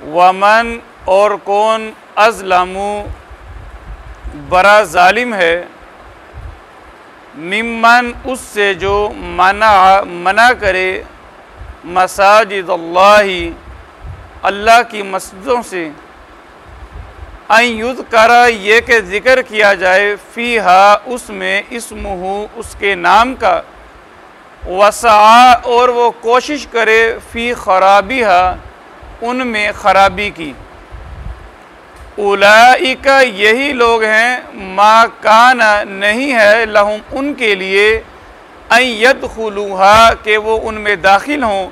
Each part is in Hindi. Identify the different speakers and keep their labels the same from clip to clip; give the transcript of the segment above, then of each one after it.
Speaker 1: वमन और कौन अज़लमु बड़ा जालिम है मिम्मन उससे जो मना करे मसाजिद अल्लाही अल्लाह की मस्जिदों से अन युज़करा ये कि ज़िक्र किया जाए फ़ीहा उसमें इस्मुहु उसके नाम का वसा और वो कोशिश करे फ़ी ख़राबिहा उनमें ख़राबी की। उलाइका यही लोग हैं मा काना नहीं है लहुम उनके लिए अन यदखुलूहा के वो उनमें दाखिल हों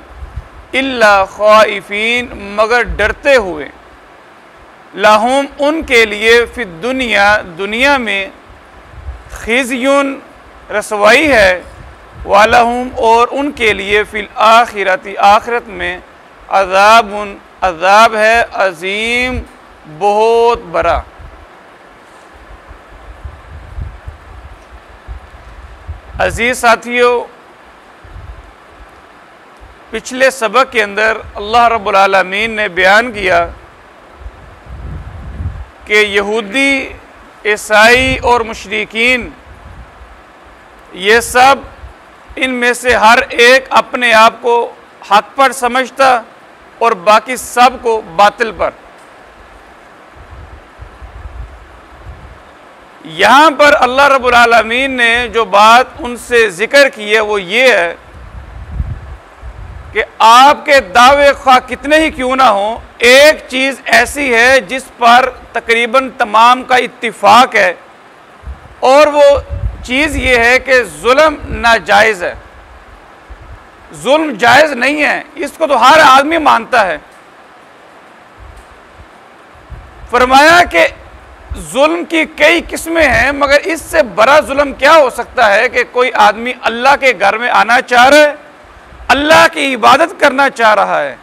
Speaker 1: इल्ला ख़ाइफ़ीन मगर डरते हुए। लहुम उनके लिए फिर दुनिया में खिज़युन रसवाई है वालहुम और उनके लिए फिल आखिरती आखिरत में अज़ाबुन अज़ाब है अज़ीम बहुत बड़ा। अजीज साथियों, पिछले सबक के अंदर अल्लाह रब्बुल आलमीन ने बयान किया कि यहूदी, ईसाई और मुशरिकीन ये सब इनमें से हर एक अपने आप को हक पर समझता और बाकी सब को बातिल पर। यहाँ पर अल्लाह रब्बुल आलमीन ने जो बात उनसे ज़िक्र की है वो ये है कि आपके दावे ख्वाह कितने ही क्यों ना हो, एक चीज़ ऐसी है जिस पर तकरीबन तमाम का इत्तिफाक है और वो चीज़ ये है कि जुल्म नाजायज़ है। जुल्म जायज़ नहीं है, इसको तो हर आदमी मानता है। फरमाया कि जुल्म की कई किस्में हैं मगर इससे बड़ा जुल्म क्या हो सकता है कि कोई आदमी अल्लाह के घर में आना चाह रहा है, अल्लाह की इबादत करना चाह रहा है,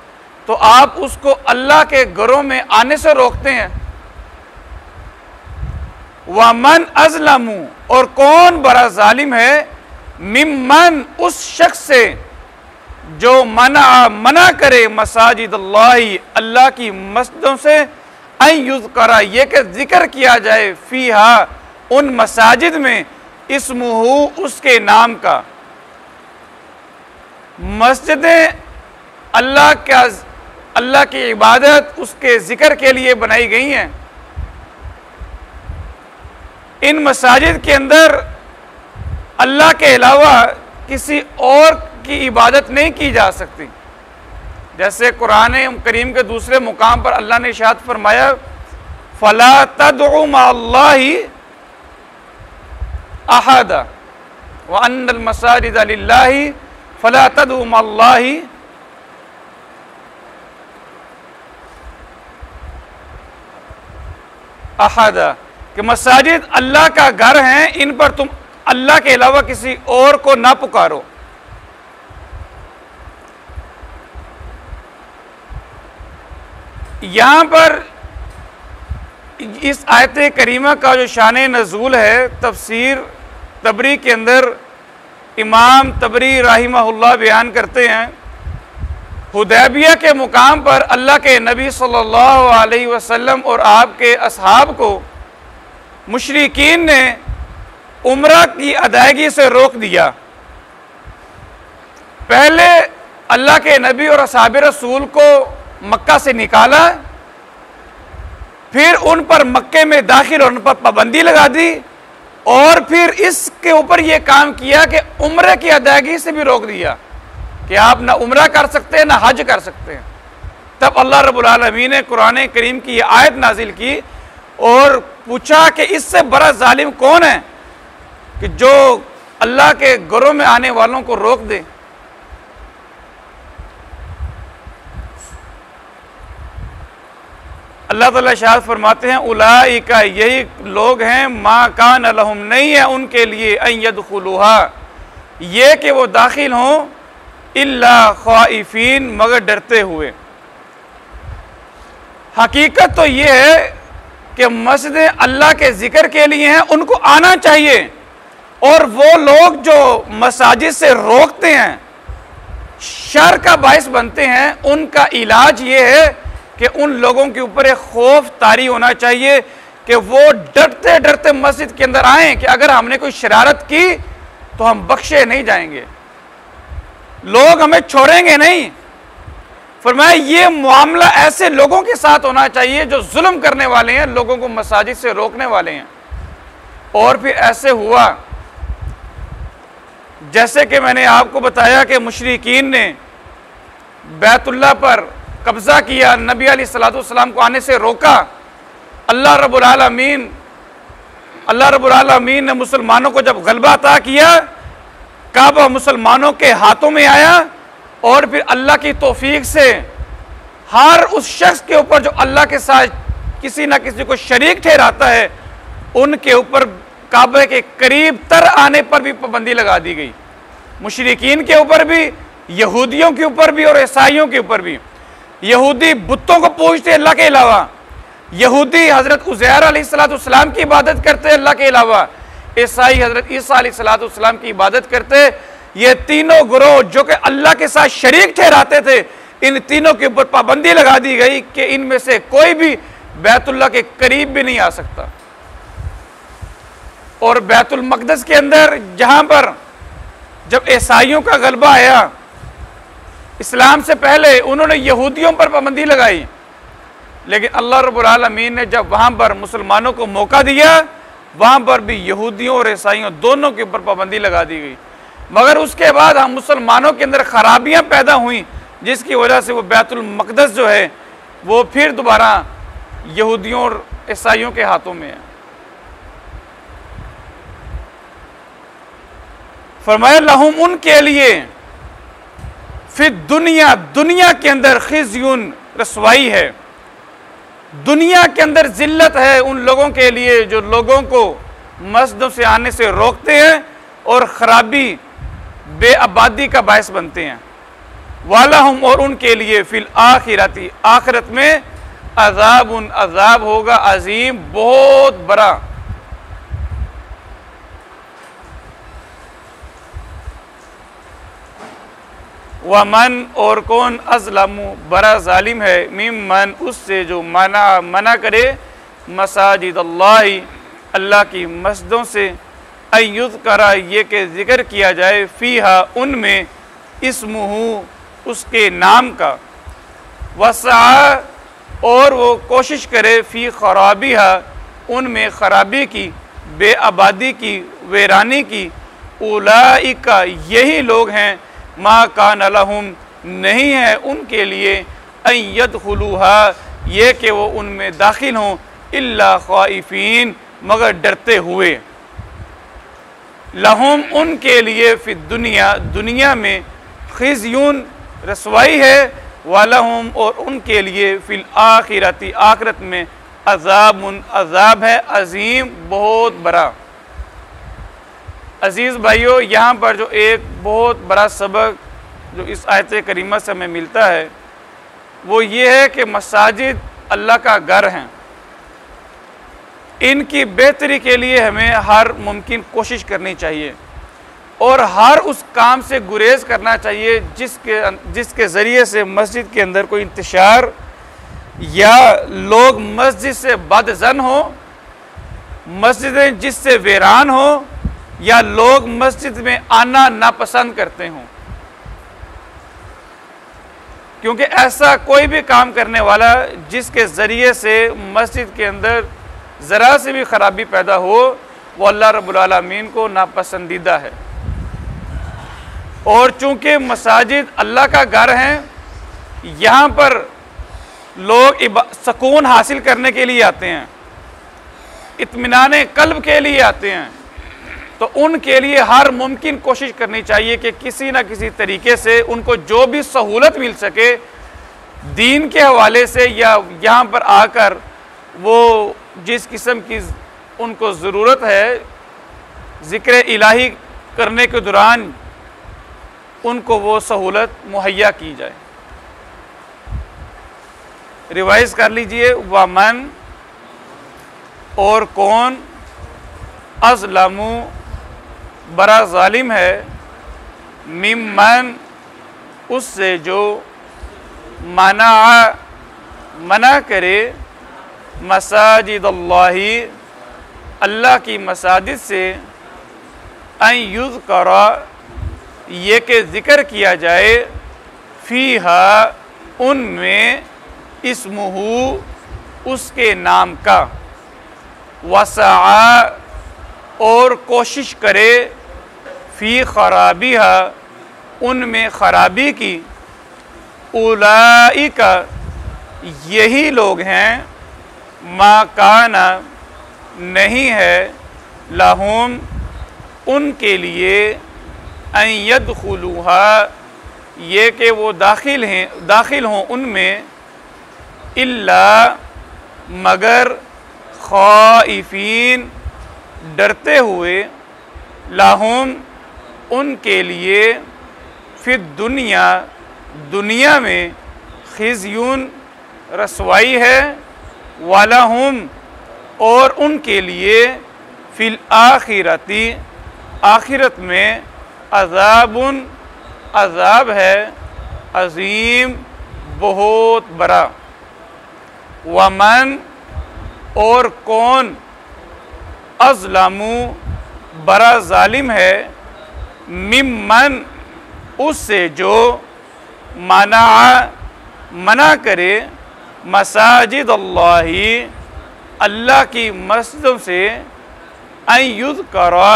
Speaker 1: तो आप उसको अल्लाह के घरों में आने से रोकते हैं। वमन अज़लमु और कौन बड़ा जालिम है मिम्मन उस शख्स से जो मना करे मसाजिद अल्लाही अल्लाह की मस्जिदों से अन युज़करा ये कि जिक्र किया जाए फ़ीहा उन मसाजिद में इस्मुहु उसके नाम का। मस्जिदें अल्लाह की इबादत उसके ज़िक्र के लिए बनाई गई हैं। इन मसाजिद के अंदर अल्लाह के अलावा किसी और की इबादत नहीं की जा सकती। जैसे कुरान करीम के दूसरे मुकाम पर अल्लाह ने इरशाद फरमाया फला तदउ मअल्लाहि अहदा व अन्नल मसाजिद लिल्लाहि फला तदउ मअल्लाहि अहदा कि मसाजिद अल्लाह का घर हैं, इन पर तुम अल्लाह के अलावा किसी और को ना पुकारो। यहाँ पर इस आयत करीमा का जो शान नज़ूल है, तफसीर तबरी के अंदर इमाम तबरी राहिमहुल्लाह बयान करते हैं, हुदैबिया के मुकाम पर अल्लाह के नबी सल्लल्लाहु अलैहि वसल्लम और आपके असहाब को मुशरिकीन ने उम्रा की अदायगी से रोक दिया। पहले अल्लाह के नबी और असहाब रसूल को मक्का से निकाला, फिर उन पर मक्के में दाखिल होने पर पाबंदी लगा दी और फिर इसके ऊपर यह काम किया कि उम्रे की अदायगी से भी रोक दिया कि आप ना उम्रा कर सकते हैं ना हज कर सकते हैं। तब अल्लाह रब्बुल आलमीन ने कुरान करीम की यह आयत नाजिल की और पूछा कि इससे बड़ा जालिम कौन है कि जो अल्लाह के घरों में आने वालों को रोक दे। अल्लाह ताला इरशाद फरमाते हैं उलाइका यही लोग हैं मा कान लहुम नहीं है उनके लिए अन यदखुलूहा ये कि वो दाखिल हों इल्ला खाइफीन मगर डरते हुए। हकीकत तो ये है कि मस्जिदें अल्लाह के जिक्र के लिए हैं, उनको आना चाहिए, और वो लोग जो मसाजिद से रोकते हैं, शर का बायस बनते हैं, उनका इलाज ये है कि उन लोगों के ऊपर एक खौफ तारी होना चाहिए कि वो डरते डरते मस्जिद के अंदर आए कि अगर हमने कोई शरारत की तो हम बख्शे नहीं जाएंगे, लोग हमें छोड़ेंगे नहीं। फरमाया ये मामला ऐसे लोगों के साथ होना चाहिए जो जुल्म करने वाले हैं, लोगों को मसाजिद से रोकने वाले हैं। और फिर ऐसे हुआ जैसे कि मैंने आपको बताया कि मुशरिकीन ने बैतुल्लाह पर कब्जा किया, नबी अलैहिस्सलाम को आने से रोका। अल्लाह रब्बुल आलमीन ने मुसलमानों को जब गलबा अता किया, काबा मुसलमानों के हाथों में आया और फिर अल्लाह की तौफीक से हर उस शख्स के ऊपर जो अल्लाह के साथ किसी ना किसी को शरीक ठहराता है, उनके ऊपर काबे के करीब तर आने पर भी पाबंदी लगा दी गई। मुशरिकीन के ऊपर भी, यहूदियों के ऊपर भी और ईसाइयों के ऊपर भी। यहूदी बुतों को पूजते अल्लाह के अलावा, यहूदी हजरत उज़ैर अलैहिस्सलाम की इबादत करते अल्लाह के अलावा, ईसाई हजरत ईसा अलैहिस्सलाम की इबादत करते। ये तीनों गुरोह जो कि अल्लाह के साथ शरीक ठहराते थे, इन तीनों के ऊपर पाबंदी लगा दी गई कि इनमें से कोई भी बैतुल्लाह के करीब भी नहीं आ सकता। और बैतुल मक़दस के अंदर जहां पर जब ईसाइयों का गलबा आया, इस्लाम से पहले उन्होंने यहूदियों पर पाबंदी लगाई, लेकिन अल्लाह रब्बुल आलमीन ने जब वहां पर मुसलमानों को मौका दिया, वहां पर भी यहूदियों और ईसाइयों दोनों के ऊपर पाबंदी लगा दी गई। मगर उसके बाद हम मुसलमानों के अंदर खराबियां पैदा हुई, जिसकी वजह से वो बैतुल मक़दस जो है वो फिर दोबारा यहूदियों और ईसाइयों के हाथों में है। फरमाया लहुम उनके लिए फिर दुनिया के अंदर खिज़्युन रसवाई है, दुनिया के अंदर जिल्लत है उन लोगों के लिए जो लोगों को मस्जिदों से आने से रोकते हैं और खराबी बेआबादी का बायस बनते हैं। वालहुम और उनके लिए फिल आखिरती आखिरत में अजाब होगा अजीम, बहुत बड़ा। वमन और कौन अज़लमु बड़ा जालिम है, मिम्मन उससे जो मना करे मसाजिद अल्लाह की मस्जिदों से, अयुज़करा ये के ज़िक्र किया जाए, फ़ीहा उनमें इस्मुहु उसके नाम का, वसा और वो कोशिश करे फ़ी खराबिहा उनमें खराबी की, बेआबादी की, वीरानी की। उलाइका यही लोग हैं, मा कान लहुम नहीं है उनके लिए, अन यदखुलूहा ये कि वो उनमें दाखिल हों, इल्ला खाइफीन मगर डरते हुए। लहुम उनके लिए फिर दुनिया में खिज़्युन रसवाई है, वलहुम और उनके लिए फिल आखिरती आखिरत में अजाब है अजीम, बहुत बड़ा। अज़ीज़ भाइयों, यहाँ पर जो एक बहुत बड़ा सबक जो इस आयत करीमा से हमें मिलता है वो ये है कि मसाजिद अल्लाह का घर हैं, इनकी बेहतरी के लिए हमें हर मुमकिन कोशिश करनी चाहिए और हर उस काम से गुरेज करना चाहिए जिसके ज़रिए से मस्जिद के अंदर कोई इंतशार या लोग मस्जिद से बदज़न हो, मस्जिदें जिससे वीरान हो या लोग मस्जिद में आना नापसंद करते हों। क्योंकि ऐसा कोई भी काम करने वाला जिसके ज़रिए से मस्जिद के अंदर ज़रा से भी ख़राबी पैदा हो, वो अल्लाह रब्बुल आलमीन को नापसंदीदा है। और चूँकि मसाजिद अल्लाह का घर हैं, यहाँ पर लोग सुकून हासिल करने के लिए आते हैं, इत्मीनान कल्ब के लिए आते हैं, तो उनके लिए हर मुमकिन कोशिश करनी चाहिए कि किसी न किसी तरीके से उनको जो भी सहूलत मिल सके दीन के हवाले से, या यहाँ पर आकर वो जिस किस्म की उनको ज़रूरत है ज़िक्र इलाही करने के दौरान उनको वो सहूलत मुहैया की जाए। रिवाइज कर लीजिए, वमन और कौन अज़लमु बड़ा जालिम है, मिम्मन उससे जो मना मना करे मसाजिद अल्लाही, अल्लाह की मसाजिद से, अन युज़करा, ये के ज़िक्र किया जाए, फ़ीहा, उनमें, इस्मुहु, उसके नाम का, वसआ, और कोशिश करे, फ़ी खराबिहा, उनमें खराबी की, उलाइका, यही लोग हैं, मा काना, नहीं है, लहुम, उनके लिए, अन यदखुलूहा, ये कि वो दाखिल हों उनमें, इल्ला, मगर, खाइफीन, डरते हुए, लहुम, उनके लिए, फिर दुनिया, दुनिया में, खिज़्युन, रसवाई है, वलहुम, और उनके लिए, फिल आखिरती, आखिरत में, अज़ाबुन, अज़ाब है, अज़ीम, बहुत बड़ा। वमन, और कौन, अज़लमु, बड़ा जालिम है, मिम्मन, उससे जो, मना करे, मसाजिद अल्लाही, अल्लाह की मस्जिदों से, अन युज़करा,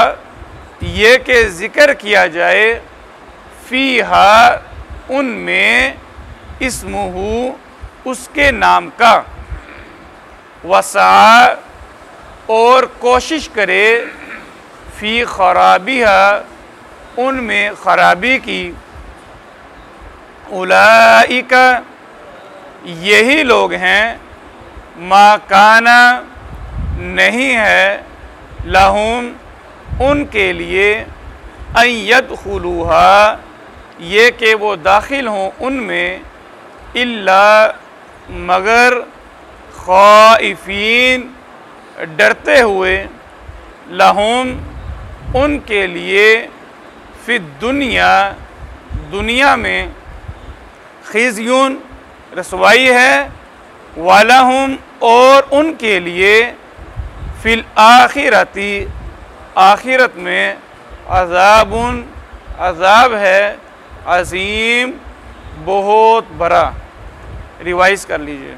Speaker 1: ये के ज़िक्र किया जाए, फ़ीहा, उनमें, इस्मुहु, उसके नाम का, वसआ, और कोशिश करे, फ़ी खराबिहा, उनमें खराबी की, उलाइका, यही लोग हैं, मा काना, नहीं है, लहुम, उनके लिए, अन यदखुलूहा, ये कि वो दाखिल हों उनमें, इल्ला, मगर, खाइफीन, डरते हुए, लहुम, उनके लिए, फिर दुनिया, दुनिया में, खिज़्युन, रसवाई है, वलहुम, और उनके लिए, फिल आखिरती, आखिरत में, अज़ाबुन, अज़ाब है, अज़ीम, बहुत बड़ा। रिवाइज़ कर लीजिए।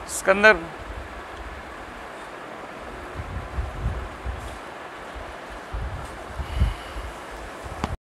Speaker 1: सिकंदर।